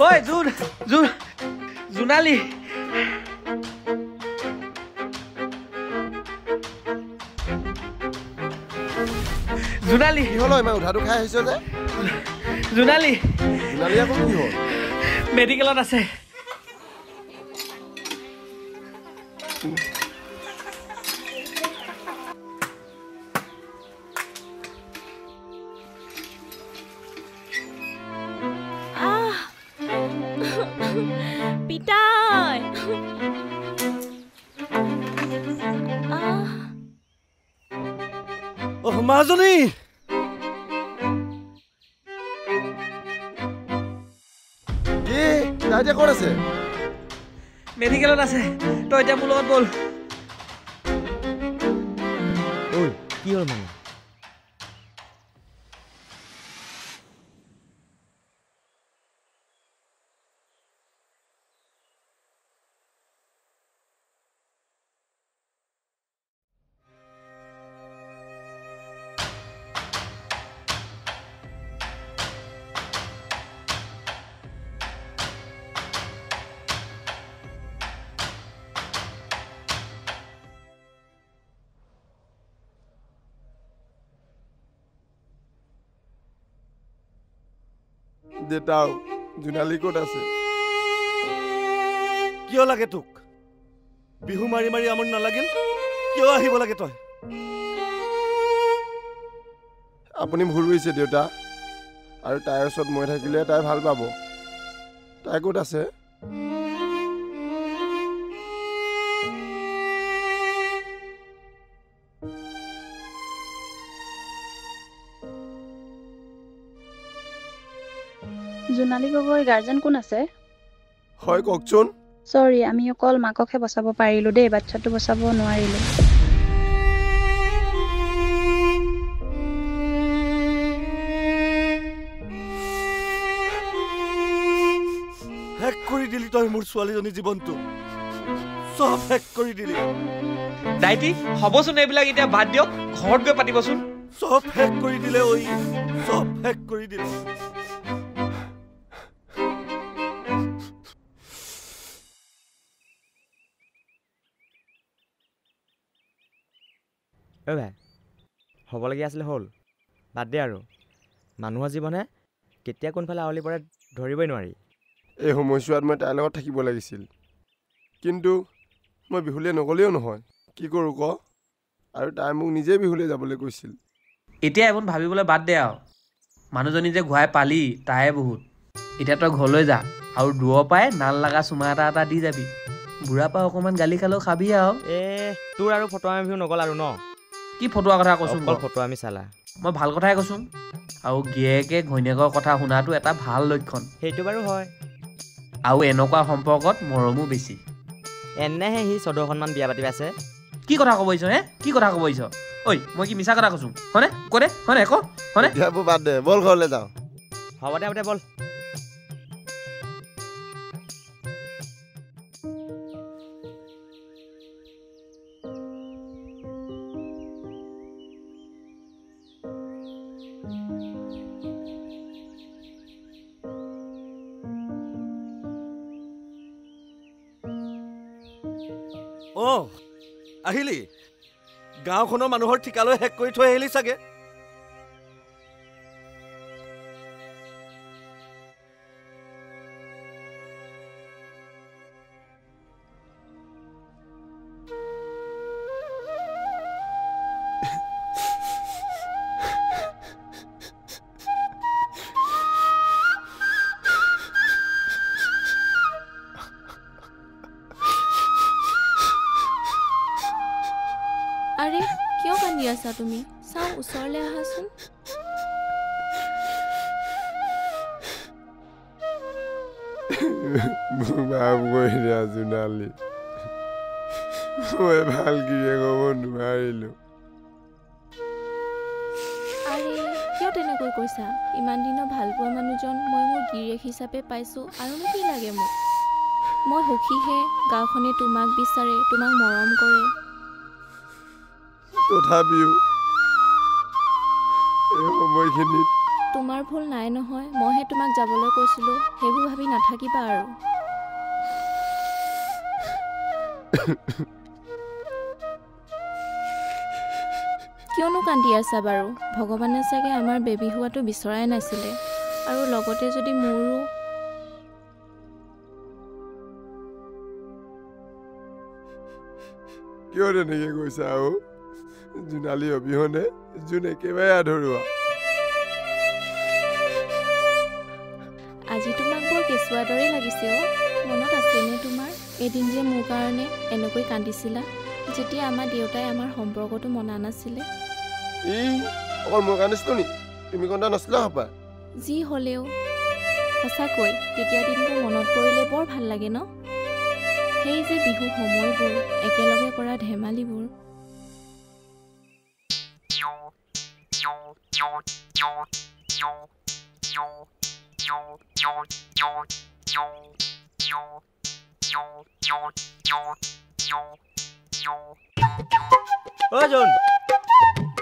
ঐ জোনালী জোনালী কি হ'ল ইমান উঠাটো খাই আহিছ যে জোনালী জোনালী আকৌ কি হ'ল মেডিকেলত আছে পিতাই মাজনী কি তাই এতিয়া ক'ত আছে মেডিকেলত আছে তই এতিয়া মোৰ লগত বল ঐ কি হ'ল মানে দেউতাও জোনালী ক'ত আছে কিয় লাগে তোক বিহু মাৰি মাৰি আমনি নালাগিল কিয় আহিব লাগে তই আপুনি ভুল কৰিছে দেউতা আৰু তাইৰ ওচৰত মই থাকিলে তাই ভাল পাব তাই ক'ত আছে জোনালী গগৈ গাৰ্জেন কোন আছে হয় কওকচোন সৰি আমি অকল মাককহে বচাব পাৰিলো দেই বাচ্চাটো বচাব নোৱাৰিলো হেক কৰি দিলি তই মোৰ ছোৱালীজনী জীৱনটো চব হেক কৰি দিলি দাইটি হ'বচোন এইবিলাক এতিয়া বাদ দিয়ক ঘৰত গৈ পাতিবচোন চব হেক কৰি দিলে ঐ চব হেক কৰি দিলে ঐ ভাই হ'বলগীয়া আছিলে হ'ল বাদ দে আৰু মানুহৰ জীৱনহে কেতিয়া কোনফালে আৱলি পৰে ধৰিবই নোৱাৰি এই সময়ছোৱাত মই তাইৰ লগত থাকিব লাগিছিল কিন্তু মই বিহুলৈ নগ'লেও নহয় কি কৰোঁ ক আৰু তাই মোক নিজে বিহুলৈ যাবলৈ কৈছিল এতিয়া এইবোৰ ভাবিবলৈ বাদ দে আৰু মানুহজনী যে ঘূৰাই পালি তাই বহুত এতিয়া তই ঘৰলৈ যা আৰু দূৰৰ পৰাই নাল লগা চুমা এটা দি যাবি বুঢ়া পৰা অকণমান গালি খালেও খাবি আৰু তোৰ আৰু ফটোৱামি বিহু নগ'ল আৰু ন কি ফটোৱা কথা কৈছোঁ অকল ফটোৱামি চালা মই ভাল কথাই কৈছোঁ আৰু গিয়েকে ঘৈণীয়েকৰ কথা শুনাটো এটা ভাল লক্ষণ সেইটো বাৰু হয় আৰু এনেকুৱা সম্পৰ্কত মৰমো বেছি এনেহে সি 14খনমান বিয়া পাতি আছে কি কথা ক'ব আহিছ হে কি কথা ক'ব আহিছ ঐ মই কি মিছা কথা কৈছোঁ হয়নে কৈ দে হয়নে ক হয়নে এতিয়াবোৰ বাদ দে বল ঘৰলৈ যাওঁ হ'ব দে বল আহিলি গাঁওখনৰ মানুহৰ ঠিকালৈ হেক কৰি থৈ আহিলি চাগে আৰে কিয় কান্দি আছা তুমি চাও ওচৰলৈ আহাচোন মাফ কৰি দিয়া জোনালী মই ভাল গিৰিয়েক হ'ব নোৱাৰিলোঁ আৰে কিয় তেনেকৈ কৈছা ইমান দিনৰ ভাল পোৱা মানুহজন মই মোৰ গিৰিয়েক হিচাপে পাইছোঁ আৰুনো কি লাগে মোক মই সুখীহে গাঁওখনে তোমাক বিচাৰে তোমাক মৰম কৰে তথাপিও এই সময়খিনিত তোমাৰ ভুল নাই নহয়, মইহে তোমাক যাবলৈ কৈছিলোঁ, সেইবোৰ ভাবি নাথাকিবা আৰু। কিয়নো কান্দি আছা বাৰু? ভগৱানে চাগে আমাৰ বেবী হোৱাটো বিচৰাই নাছিলে, আৰু লগতে যদি মোৰো। কিয় তেনেকৈ কৈছা আৰু? জোনালী অবিহনে জোন একেবাৰে আধৰুৱা। আজি তোমাক বৰ কেঁচুৱাৰ দৰেই লাগিছে অ'। মনত আছেনে তোমাৰ এদিন যে মোৰ কাৰণে এনেকৈ কান্দিছিলা, যেতিয়া আমাৰ দেউতাই আমাৰ সম্পৰ্কটো মনা নাছিলে? অকল মোৰ কান্দিছিলো নি? তুমি কন্দা নাছিলা হপা? যি হ'লেও সঁচাকৈ তেতিয়া দিনবোৰ মনত পৰিলে বৰ ভাল লাগে ন? সেই যে বিহু সময়বোৰ, একেলগে কৰা ধেমালিবোৰ। ঐ জোন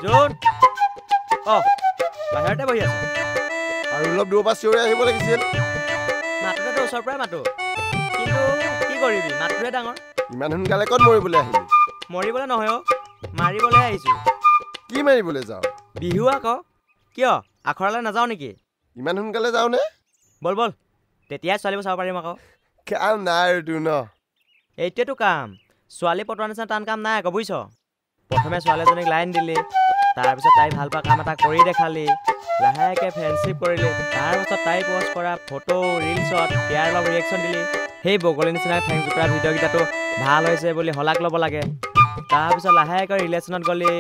জোন, বাহিৰতে বহি আছো। আৰু অলপ দূৰৰ পৰা চিঞৰি আহিব লাগিছিল। মাতটোতো ওচৰৰ পৰাই মাতো, কিন্তু কি কৰিবি, মাতটোহে ডাঙৰ। ইমান সোনকালে ক'ত মৰিবলৈ আহিলি? মৰিবলৈ নহয় অ', মাৰিবলৈ আহিছো। কি মাৰিবলৈ যাওঁ? বিহু আকৌ। কিয় আখৰালৈ নাযাওঁ নেকি? ইমান সোনকালে যাওঁনে? বল বল, তেতিয়াই ছোৱালীবোৰ চাব পাৰিম আকৌ। কাম নাই আৰু তোৰ ন? এইটোৱেতো কাম, ছোৱালী পটোৱাৰ নিচিনা টান কাম নাই আকৌ, বুজিছ? প্ৰথমে ছোৱালীজনীক লাইন দিলি, তাৰপিছত তাই ভাল পোৱা কাম এটা কৰি দেখালি, লাহেকৈ ফ্ৰেণ্ডশ্বিপ কৰিলি, তাৰপিছত তাই পষ্ট কৰা ফটো ৰিলছত ইয়াৰ অলপ ৰিয়েকশ্যন দিলি। সেই বগলীৰ নিচিনা ঠেং জোকৰা ভিডিঅ'কেইটাতো ভাল হৈছে বুলি শলাগ ল'ব লাগে। তাৰপিছত লাহেকৈ ৰিলেশ্যনত গ'লি,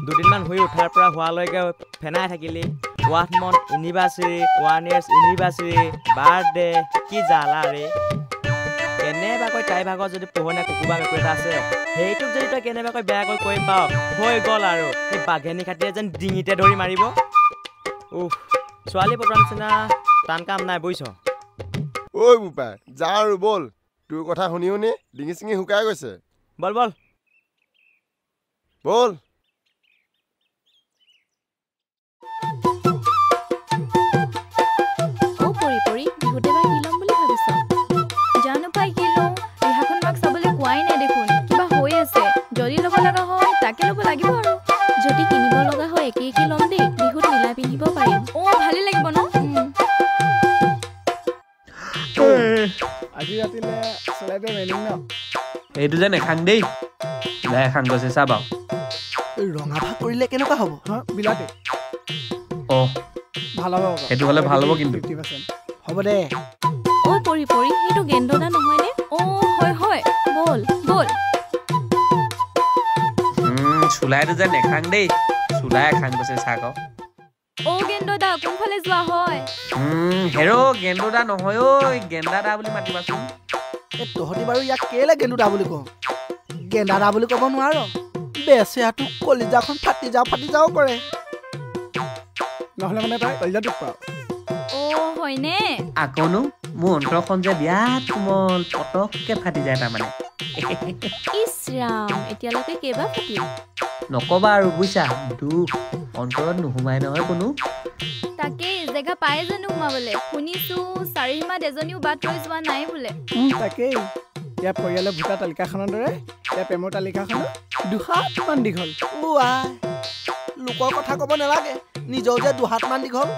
দুদিনমান শুই উঠাৰ পৰা হোৱালৈকে ফেনাই থাকিলি। 1 month anniversary, 1 years anniversary, birthday, কি জ্বালা ৰে। কেনেবাকৈ তাইৰ ভাগত যদি পোহনীয়া কুকুৰ বা মেকুৰী এটা আছে, সেইটোক যদি তই কেনেবাকৈ বেয়াকৈ কৈ পাৱ, হৈ গ'ল আৰু। সেই বাঘেনী খাটিয়ে যেন ডিঙিতে ধৰি মাৰিব। ছোৱালী পটোৱাৰ নিচিনা টান কাম নাই, বুজিছ? ঐ বোপাই, যা আৰু ব'ল। তোৰ কথা শুনি শুনি ডিঙি চিঙি শুকাই গৈছে। বল বল ব'ল। বিহুতে বা কি ল'ম বুলি ভাবিছ? জানো পাই কি লওঁ, ৰিহাখন মাক চাবলৈ কোৱাই নাই দেখোন, কিবা হৈ আছে। যদি ল'ব লগা হয় তাকে ল'ব লাগিব আৰু। যদি কিনিব লগা হয় একে একে ল'ম দেই, বিহুত মিলাই পিন্ধিব পাৰিম। ভালেই লাগিব ন? আজি ৰাতিলে চলাইটো মেলিম ন? এইটো যে নেখাং দেই, ওলাই এখাং গছে চা বাৰু। ৰঙা ভাগ কৰিলে কেনেকুৱা হ'ব? বিলাতে অঁ ভাল হ'ব। সেইটো হ'লে ভাল হ'ব কিন্তু। 50% হ'ব দে। পৰি সেইটো গেন্দদা নহয়নে? হয় হয়, ব'ল ব'ল। চুলাইটো যে নেখাং দেই, চুলাই এখাং গছে চা আকৌ। গেন্দদা কোনফালে যোৱা হয়? হেৰ' গেন্দদা নহয় ঐ, গেন্দাদা বুলি মাতিবাচোন। তহঁতি বাৰু ইয়াক কেলে গেন্দুদা বুলি কওঁ? গেন্দাদা বুলি ক'ব নোৱাৰ? বেচেৰাটো কলিজাখন ফাটি যাওঁ কৰে। নহ'লে মানে তই কলিজাটোক পাৱ। হয়নে? আকৌনো মোৰ অন্তৰখন যে বিৰাট কোমল, পটককে ফাটি যায় তাৰমানে। ইছ ৰাম, এতিয়ালৈকে কেইবাৰ ফাটিল? নকবা আৰু বুইছা, দুখ অন্তৰত নোসোমাই নহয় কোনো। তাকেই, জেগা পায় জানো সোমাবলৈ? শুনিছো চাৰিসীমাত এজনীও বাট ৰৈ যোৱা নাই বোলে। তাকেই, ইয়াৰ পৰিয়ালৰ ভোটাৰ তালিকাখনৰ দৰে ইয়াৰ প্ৰেমৰ তালিকাখনো 2 হাতমান দীঘল। লোকৰ কথা ক'ব নালাগে, নিজেও যে 2 হাতমান দীঘল।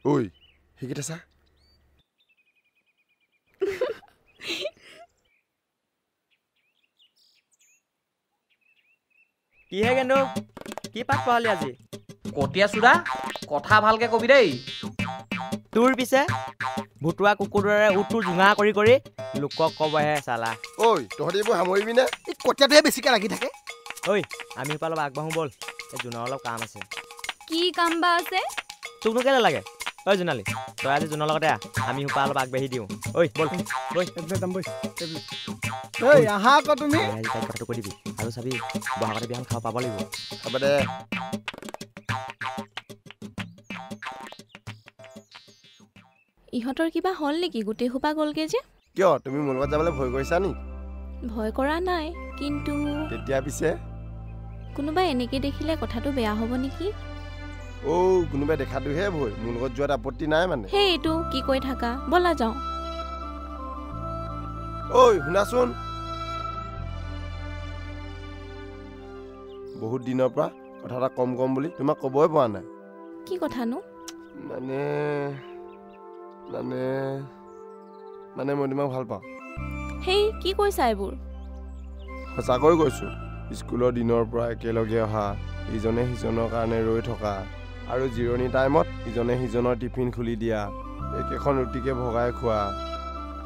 ঐ সেইকেইটা চা। কিহে গেন্দু, কি পাত পঢ়ালি আজি? কটীয়া চোদা, কথা ভালকে কবি দেই। তোৰ পিছে ভুটুৱা কুকুৰ দৰে উঠো জোঙা কৰি কৰি লোকক ক'বহে চালা। ঐ তহঁতি এইবোৰ সামৰিবি নে? এই কটীয়াটোহে বেছিকৈ লাগি থাকে। ঐ আমি সোপা অলপ আগবাঢ়ো ব'ল, এই জোনৰ অলপ কাম আছে। কি কাম বা আছে? তোকনো কেলে লাগে? ঐ জোনালী, তই আজি জোনৰ লগতে আমি সোপা অলপ আগবাঢ়ি দিওঁ। ঐ ব'ল বৈ যাম বৈ। আহা আকৌ তুমি। আজি তাইক কথাটো কৈ দিবি, আৰু চাবি বহাগতে বিয়াখন খাব পাব লাগিব। হ'ব দে। ইহঁতৰ কিবা হ'ল নেকি? গোটেই সোপা গ'লগে যে। কিয় তুমি মোৰ লগত যাবলৈ ভয় কৰিছা নি? ভয় কৰা নাই, কিন্তু তেতিয়া পিছে কোনোবাই এনেকৈ দেখিলে কথাটো বেয়া হ'ব নেকি? কোনোবাই দেখাটোহে ভয়, মোৰ লগত যোৱাত আপত্তি নাই মানে। সেই এইটো কি কৈ থাকা, ব'লা যাওঁ। শুনাচোন, বহুত দিনৰ পৰা কথা এটা কম বুলি তোমাক ক'বই পৰা নাই। কি কথানো? মানে মই তোমাক ভাল পাওঁ। সেই কি কৈছা এইবোৰ? সঁচাকৈ কৈছোঁ। স্কুলৰ দিনৰ পৰা একেলগে অহা, ইজনে সিজনৰ কাৰণে ৰৈ থকা, আৰু জিৰণি টাইমত ইজনে সিজনৰ টিফিন খুলি দিয়া, একেখন ৰুটিকে ভগাই খোৱা,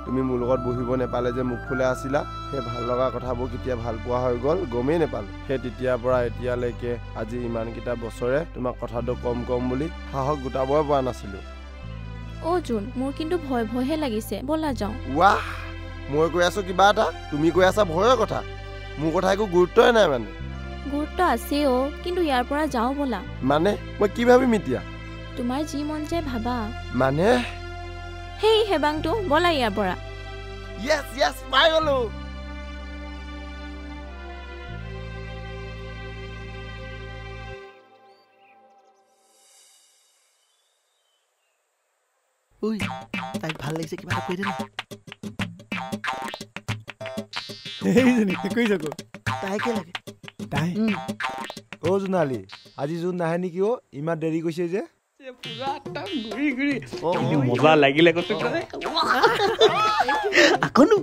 তুমি মোৰ লগত বহিব নেপালে যে মুখ ফুলে আছিলা, সেই ভাল লগা কথাবোৰ কেতিয়া ভাল পোৱা হৈ গ'ল গমেই নেপালোঁ। সেই তেতিয়াৰ পৰা এতিয়ালৈকে আজি ইমানকেইটা বছৰে তোমাক কথাটো কম বুলি সাহস গোটাবই পৰা নাছিলোঁ। জোন, মোৰ কিন্তু ভয়হে লাগিছে, ব'লা যাওঁ। ৱাহ, মই কৈ আছোঁ কিবা এটা, তুমি কৈ আছা ভয়ৰ কথা। মোৰ কথা একো গুৰুত্বই নাই মানে। গুৰুত্ব আছে কিন্তু ইয়াৰ পৰা যাওঁ ব'লা। মানে মই কি ভাবিম এতিয়া? তোমাৰ যি মন যায় ভাবা। মানে সেই হেবাংটো, ব'লা ইয়াৰ পৰা। য়েছ পাই গ'লো। তাইক ভাল লাগিছে, কিবা এটা কৈ দে না। সেইজনী কৈছ আকৌ তাইকে লাগে। তাই জোনালী, আজি জোন নাহে নেকি? ইমান দেৰি কৈছে যে। মজা লাগিলে আকনো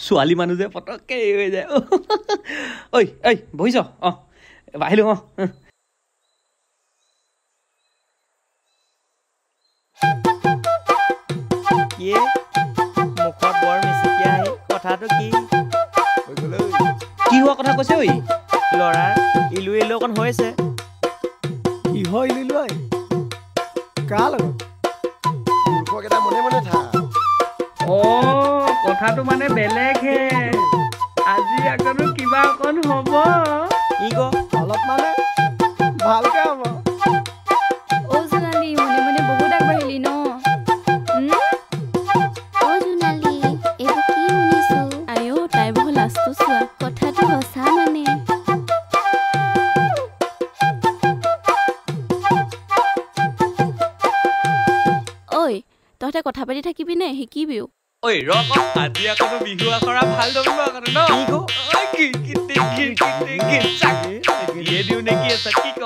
ছোৱালী মানুহ যে পটককে হৈ যায়। বহিছ? আহিলো। কি মুখত বৰ মিচিকিয়া আহি কথাটো কি হোৱা কথা কৈছে? ল'ৰাৰ ইলু অকণ হৈছে। কিহ ইলিলো কাৰ লগত? মূৰ্খকেইটা মনে থাক। কথাটো মানে বেলেগহে। আজি আকনো কিবা অকণ হ'ব। অলপ মানে ভালকে হ'ব। জোনালী, মনে বহুত আগবাঢ়িলি ন? জোনালী, এইবোৰ কি শুনিছো? তাই বহু লাজটো চোৱা, কথাটো সঁচা মানে। তহঁতে কথা পাতি থাকিবি নে শিকিবিও? আজি আকৌ বিহু আখৰা ভাল দবিব আকৌ ন? দিওঁ নেকি আছে কি ক?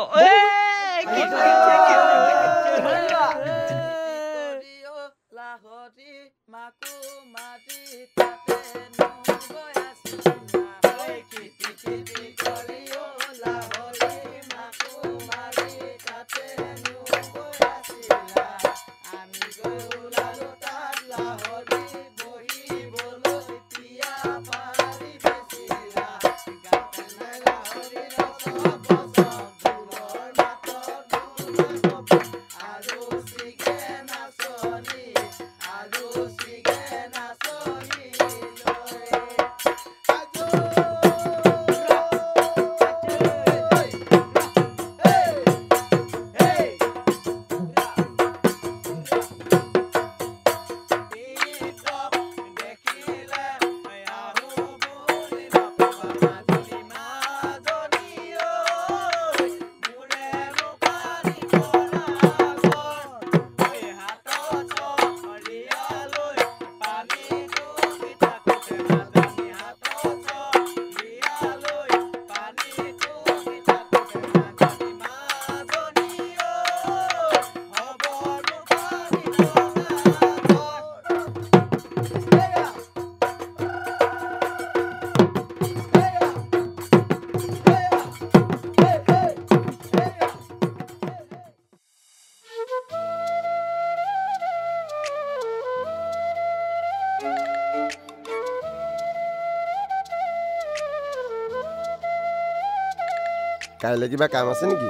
কাইলৈ কিবা কাম আছে নেকি?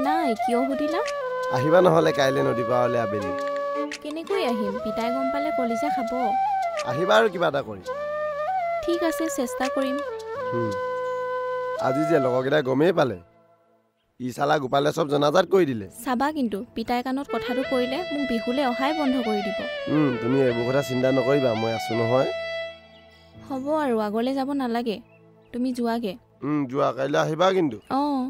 নাই, কিয় সুধিলা? আহিবা নহ'লে কাইলৈ নদী পাৰলৈ আবেলি। কেনেকৈ আহিম? পিতাই গম পালে কলিজা খাব। আহিবা আৰু কিবা এটা কৰি। ঠিক আছে, চেষ্টা কৰিম। আজি যে লগৰকেইটাই গমেই পালে, ইচালা গোপালে চব জনাজাত কৰি দিলে। চাবা কিন্তু পিতাই কাণত কথাটো কৰিলে মোক বিহুলৈ অহাই বন্ধ কৰি দিব। তুমি এইবোৰ কথা চিন্তা নকৰিবা, মই আছো নহয়। হ'ব আৰু আগলৈ যাব নালাগে। তুমি যোৱাগে যোৱা কাইলৈ আহিবা কিন্তু অঁ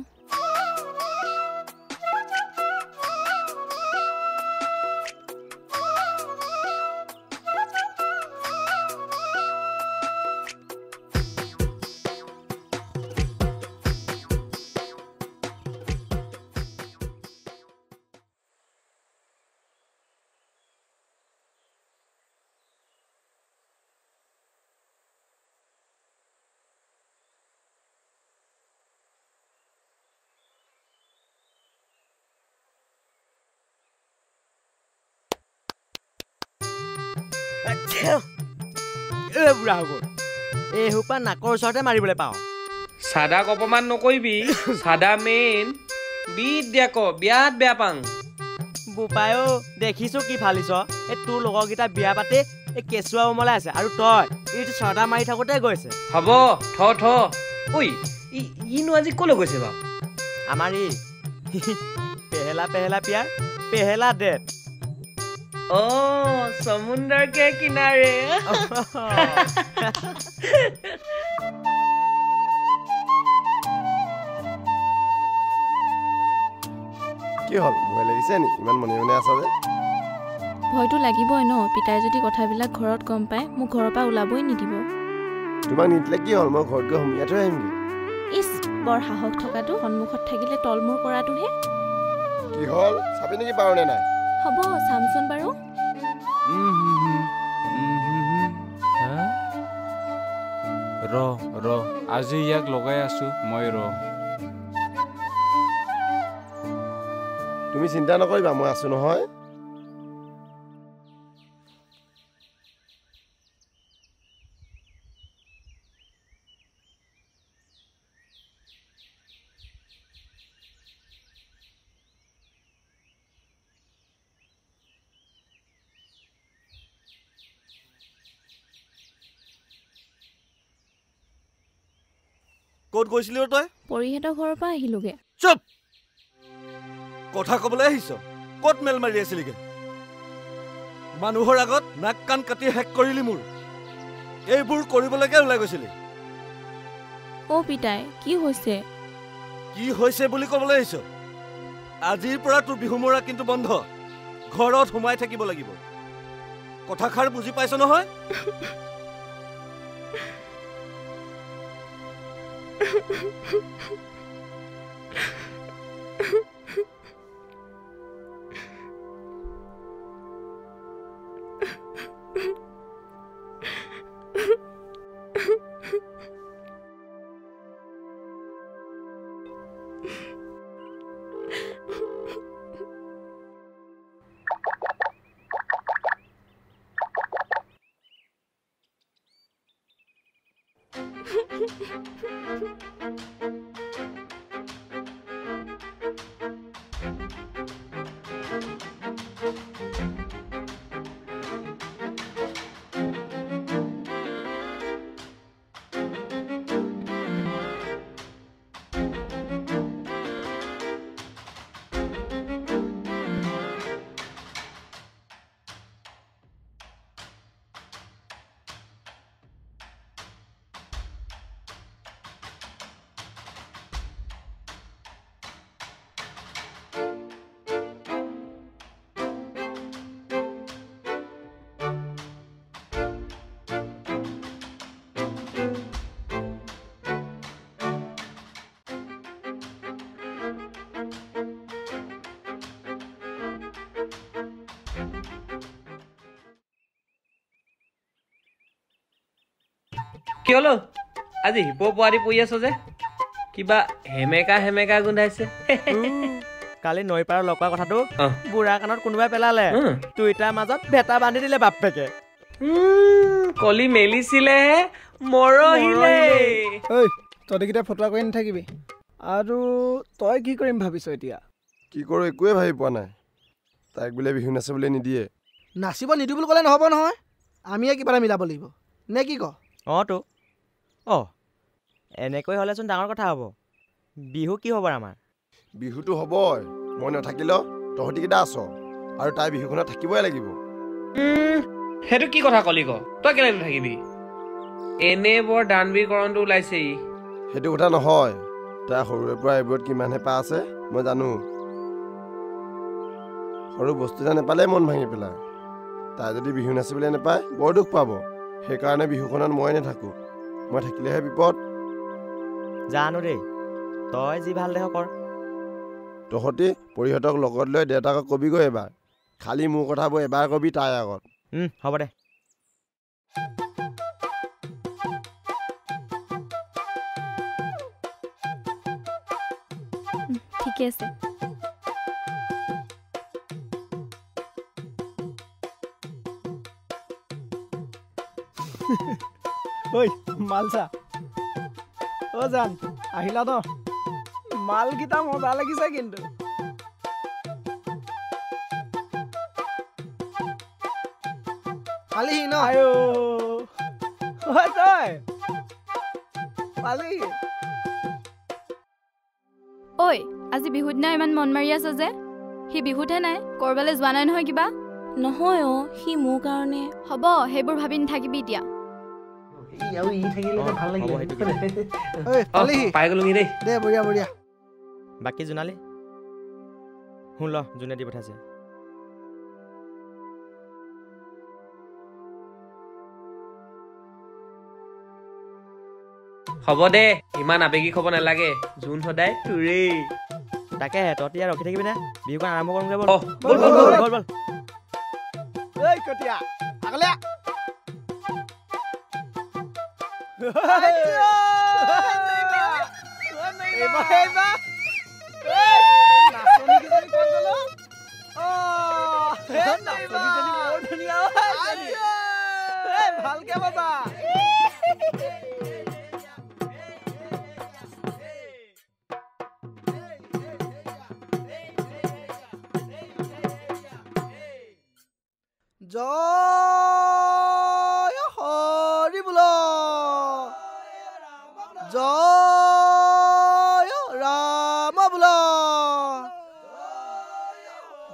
বুঢ়া হ'ব এই সোপা নাকৰ ওচৰতে মাৰিবলৈ পাওঁ চাদাক অপমান নকৰিবি চাদা মেইন বিদ দিয়া ক বিয়াত বেয়া পাং বোপায়ো দেখিছো কি ফালিছ এই তোৰ লগৰকেইটা বিয়া পাতি এই কেঁচুৱা উমলাই আছে আৰু তই এইটো চৰ্দা মাৰি থাকোঁতে গৈছে হ'ব থ ঐ ইনো আজি ক'লৈ গৈছে বাৰু আমাৰ ই পেহেলা পিয়াৰ পেহেলা ডেট समुंदर के किनारे কি হ'ল ভয় লাগিছে নি ইমান মনে মনে আছা যে ভয়তো লাগিবই ন পিতাই যদি কথাবিলাক ঘৰত গম পায় মোক ঘৰৰ পৰা ওলাবই নিদিব তোমাক নিদিলে কি হ'ল মই ঘৰত গৈ সুমিয়াই থৈ আহিমগৈ ইছ বৰ সাহস থকাটো সন্মুখত থাকিলে তলমূৰ কৰাটোহে কি হ'ল চাবি নেকি পাৰোনে নাই হ'ব চামচোন বাৰু ৰ আজি ইয়াক লগাই আছো মই তুমি চিন্তা নকৰিবা মই আছো নহয় ক'ত গৈছিলি তই পৰিহেতৰ ঘৰৰ পৰা আহিলোগে চুপ কথা ক'বলৈ আহিছ ক'ত মেল মাৰি আছিলিগে মানুহৰ আগত নাক কাণ কাটি হেক কৰিলি মোৰ এইবোৰ কৰিবলৈকে ওলাই গৈছিলি পিতাই কি হৈছে বুলি ক'বলৈ আহিছ আজিৰ পৰা তোৰ বিহু মৰা কিন্তু বন্ধ ঘৰত সোমাই থাকিব লাগিব কথাষাৰ বুজি পাইছ নহয় কি হলো আজি হিপো পোৱাৰি পৰি আছ যে কিবা হেমেকা গোন্ধাইছে কালি নৈ পাৰৰ লগ পোৱা কথাটো বুঢ়া কাণত কোনোবাই পেলালে দুইটাৰ মাজত ভেটা বান্ধি দিলে বাপেকে কলি মেলিছিলে মৰহিলে তহঁতিকেইটা ফটোৱা কৰি নাথাকিবি আৰু তই কি কৰিম ভাবিছ এতিয়া কি কৰোঁ একোৱে ভাবি পোৱা নাই তাইক বোলে বিহু নাচিবলৈ নিদিয়ে নাচিব নিদিওঁ বুলি ক'লে নহ'ব নহয় আমিয়ে কিবা এটা মিলাব লাগিব নে কি ক তো এনেকৈ হ'লেচোন ডাঙৰ কথা হ'ব বিহু কি হ'ব আমাৰ বিহুটো হ'বই মই নাথাকিলেও তহঁতিকেইটা আছ আৰু তাই বিহুখনত থাকিবই লাগিব সেইটো কি কথা কলি ক তই কেলে নাথাকিবি এনে বৰ দানবীৰকৰণটো ওলাইছে সেইটো কথা নহয় তাই সৰুৰে পৰা এইবোৰত কিমান হেঁপা আছে মই জানো সৰু বস্তু এটা নেপালে মন ভাঙি পেলায় তাই যদি বিহু নাচিবলৈ নেপায় বৰ দুখ পাব সেইকাৰণে বিহুখনত মই নাথাকোঁ মই থাকিলেহে বিপদ জানো দেই তই যি ভাল দেখ কৰ তহঁতি পৰিহঁতক লগত লৈ দেউতাকক কবিগৈ এবাৰ খালি মোৰ কথাবোৰ এবাৰ কবি তাইৰ আগত হ'ব দে ঠিকে আছে ঐ মালচা অ' জান আহিলা ন মালকেইটা মজা লাগিছে কিন্তু পালিহি ন আয়ো ঐ তই পালিহি ঐ আজি বিহুৰ দিনা ইমান মন মাৰি আছ যে সি বিহুতহে নাই ক'ৰবালৈ যোৱা নাই নহয় কিবা নহয় অ' সি মোৰ কাৰণে হ'ব সেইবোৰ ভাবি নাথাকিবি এতিয়া পাই গ'লোহি দেই দে বঢ়িয়া বঢ়িয়া বাকী জোনালী শুন ল যোনে দি পঠাইছে হ'ব দে ইমান আবেগিক হ'ব নালাগে যোন সদায় তোৰেই তাকে তহঁতি ইয়াত ৰখি থাকিবি নে বিহুখন আৰম্ভ কৰোঁগৈ ব'ল বল বল বল বল ঐ কটীয়া আগলে ভালকে বাবা জয় হৰি বোল জয় ৰাম বোল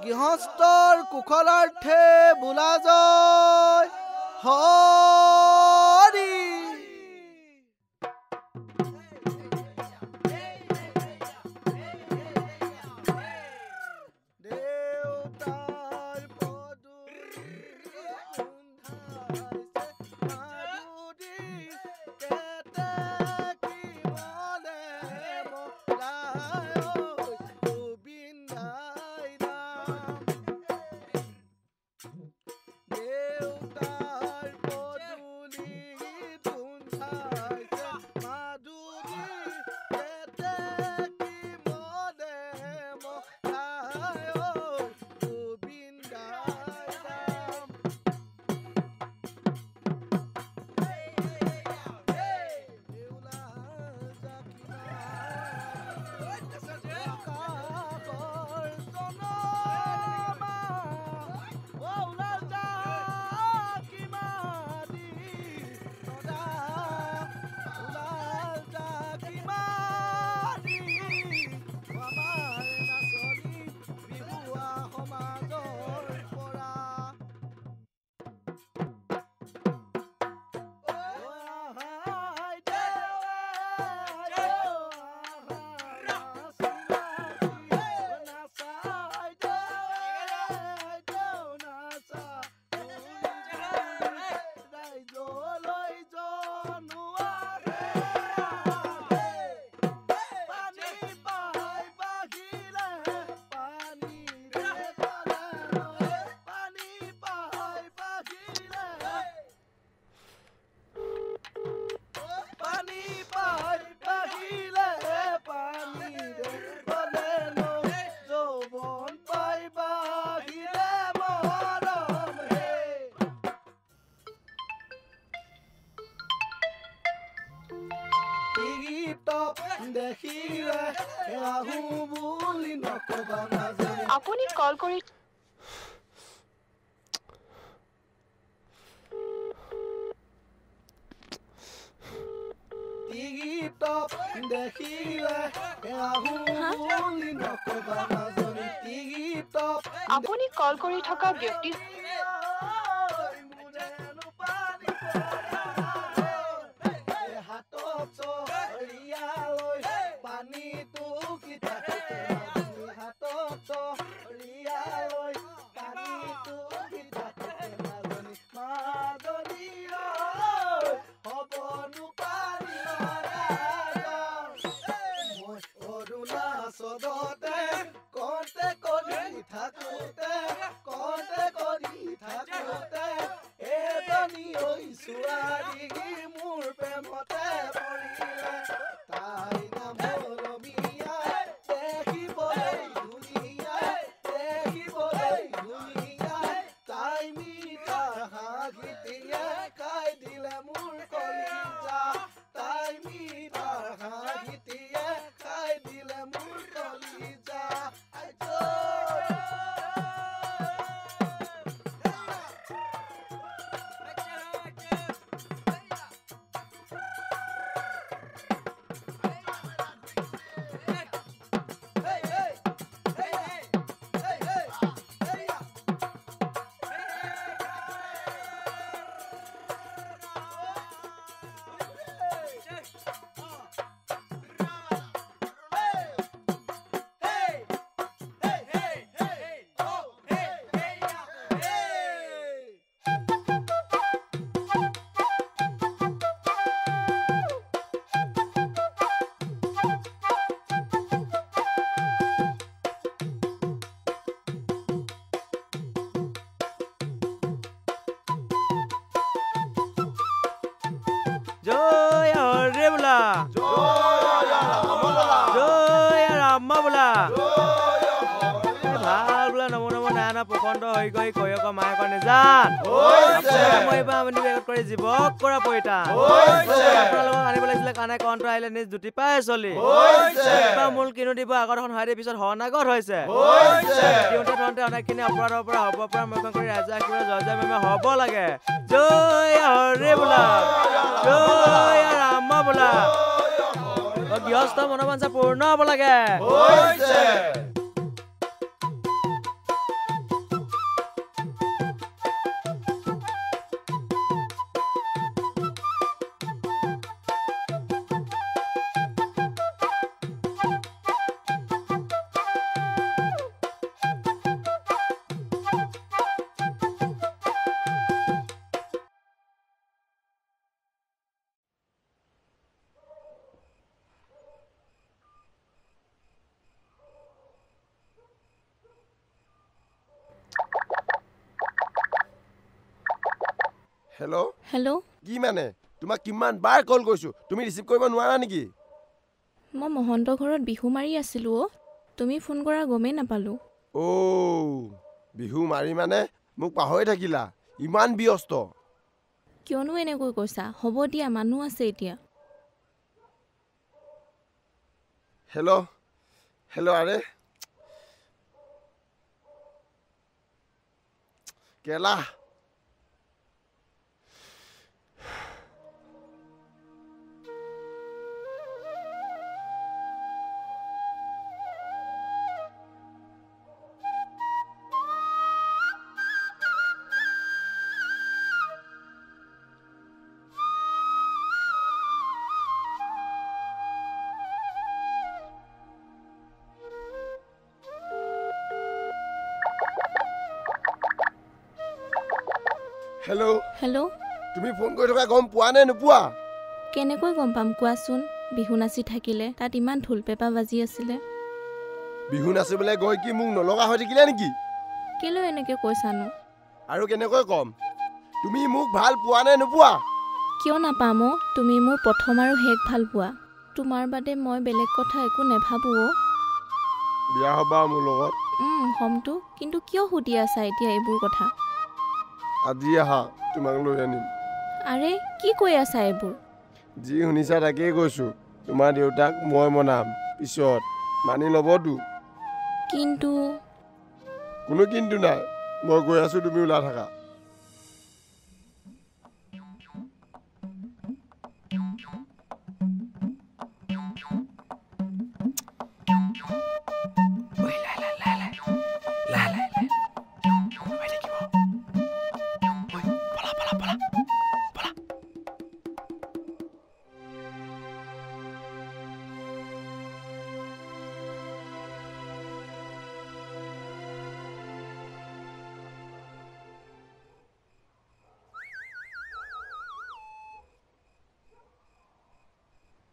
গৃহস্থৰ কুশলাৰ্থে বোলা জয় হৰি আপুনি কল কৰি আপুনি কল কৰি থকা ব্যক্তি পাৰি মোৰ প্ৰেমতে পৰিলে তাই নাম মৰমীয়াই দেখিবলৈ ধুনীয়াই তাই মিঠাৰ হাঁহিটিয়ে খাই দিলে মোৰ কলিজা তাই মিঠাৰ হাঁহিটিয়ে খাই দিলে মোৰ কলিজা জয় হৰে বোলা জয় ৰামা বোলা ভাল বোলা নম নম নাৰায়ণ প্ৰকণ্ড হৈ গৈ কয়ক মায়ক নিজান কৰি জীৱক কৰা পৰিতান আপোনালোকক আনিব লাগিছিলে কাণে কণ্ঠ আহিলে নিজ দুটি পাই চলি মূল কিনো দিব আগত এখন হাৰি পিছত শৰণাগত হৈছে দিওঁতে থওঁতে অনেকখিনি অপৰাধৰ পৰা হ'ব পৰা মোকান কৰি ৰাজা জয় জয় মেমে হ'ব লাগে জয় হৰে বোলা জয় ৰামা বোলা গৃহস্থ মনোবাঞ্ছা পূৰ্ণ হ'ব লাগে হেল্ল' হেল্ল' কি মানে তোমাক কিমান বাৰ কল কৰিছো তুমি ৰিচিভ কৰিব নোৱাৰা নেকি মই মহন্ত ঘৰত বিহু মাৰি আছিলোঁ তুমি ফোন কৰা গমেই নাপালোঁ বিহু মাৰি মানে মোক পাহৰি থাকিলা ইমান ব্যস্ত কিয়নো এনেকৈ কৈছা হ'ব দিয়া মানুহ আছে এতিয়া হেল্ল' হেল্ল' আৰে কেলা হেল্ল' হেল্ল' তুমি ফোন কৰি থকা গম পোৱা নে নোপোৱা কেনেকৈ গম পাম কোৱাচোন বিহু নাচি থাকিলে তাত ইমান ঢোল পেঁপা বাজি আছিলে বিহু নাচিবলৈ গৈ কি মোক নলগা হৈ থাকিলে নেকি কেলৈ এনেকৈ কৈছানো আৰু কেনেকৈ কম তুমি মোক ভাল পোৱা নে নোপোৱা কিয় নাপাম তুমি মোৰ প্ৰথম আৰু শেষ ভাল পোৱা তোমাৰ বাদে মই বেলেগ কথা একো নেভাবোঁ বিয়া হ'বা মোৰ লগত হ'মতো কিন্তু কিয় সুধি আছা এতিয়া এইবোৰ কথা আজি আহা তোমাক লৈ আনিম আৰে কি কৈ আছা এইবোৰ যি শুনিছা তাকেই কৈছো তোমাৰ দেউতাক মই মনাম পিছত মানি ল'বতো কিন্তু কোনো কিন্তু নাই মই গৈ আছো তুমি ওলাই থাকা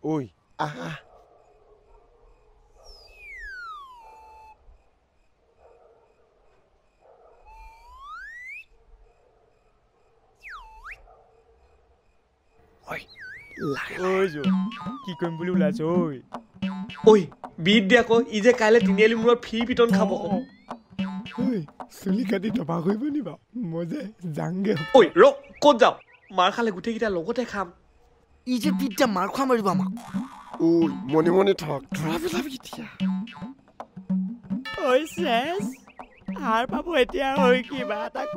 ঐ আহা কি কৰিম বুলি ওলাইছ ঐ ঐ বিট দিয়া আকৌ ই যে কাইলৈ তিনিআলি মূৰত ফি পিটন খাব চুলি কাটি টপা কৰিব নিবা মই যে যাংগে ঐ ৰ ক'ত যাওঁ মাৰ খালে গোটেইকেইটা লগতে খাম ই যে বিদ্যা মাৰ খোৱা মাৰিব আমাক ঐ মনে মনে থাক ধৰা পেলাবি এতিয়া ঐ চেছ হাৰ পাব এতিয়া ঐ কিবা এটা ক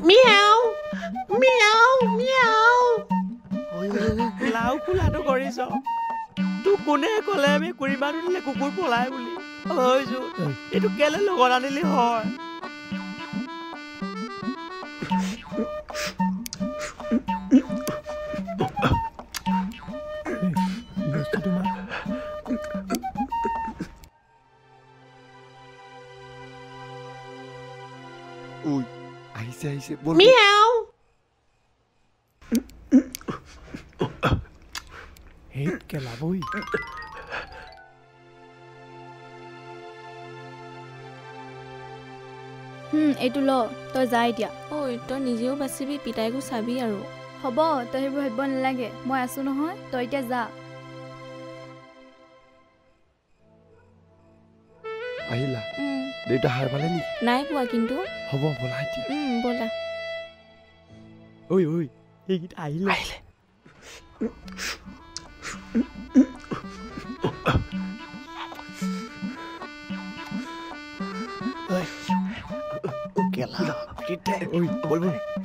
মিয়াও মিয়াও মিয়াও লাও খোলাটো কৰিছ তোক কোনে ক'লে মেকুৰী মানুহ দিলে কুকুৰ পলাই বুলি ঐছো এইটো কেলে লগত আনিলি হয় ঐ আহিছে আহিছে বল মিয়াও হেইত কেলা বই এইটো ল তই যা এতিয়া ঐ তই নিজেও বাচিবি পিতাইকো চাবি আৰু হ'ব তই সেইবোৰ ভাবিব নালাগে মই আছো নহয় তই এতিয়া যা আহিলা দেউতা হাৰ পালে নেকি নাই পোৱা কিন্তু হ'ব বলা এতিয়া ব'লা ঐ এইকেইটা আহিলে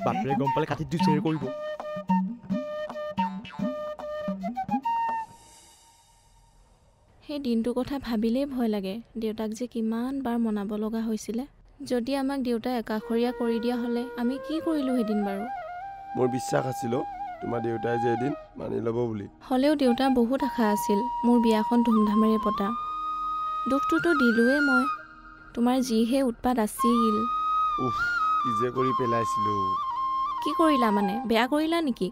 বাপৰে গম পালে কাটি দিছে কৰিব সেই দিনটোৰ কথা ভাবিলেই ভয় লাগে দেউতাক যে কিমান বাৰ মনাব লগা হৈছিলে যদি আমাক দেউতাই একাষৰীয়া কৰি দিয়া হ'লে আমি কি কৰিলোঁ সেইদিন বাৰু মোৰ বিশ্বাস আছিল তোমাৰ দেউতাই যে এদিন মানি ল'ব বুলি হ'লেও দেউতাৰ বহুত আশা আছিল মোৰ বিয়াখন ধুমধামেৰে পতা দুখটোতো দিলোৱে মই তোমাৰ যিহে উৎপাত আছিল উফ কি যে কৰি পেলাইছিলো কি কৰিলা মানে বেয়া কৰিলা নেকি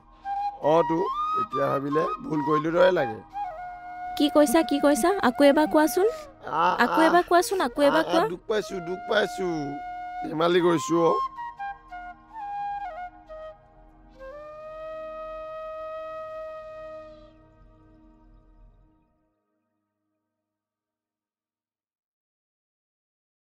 তো এতিয়া ভাবিলে ভুল কৰিলো দৰে লাগে কি কৈছা আকৌ এবাৰ কোৱাচোন আকৌ এবাৰ কোৱা দুখ পাইছো ধেমালি কৰিছো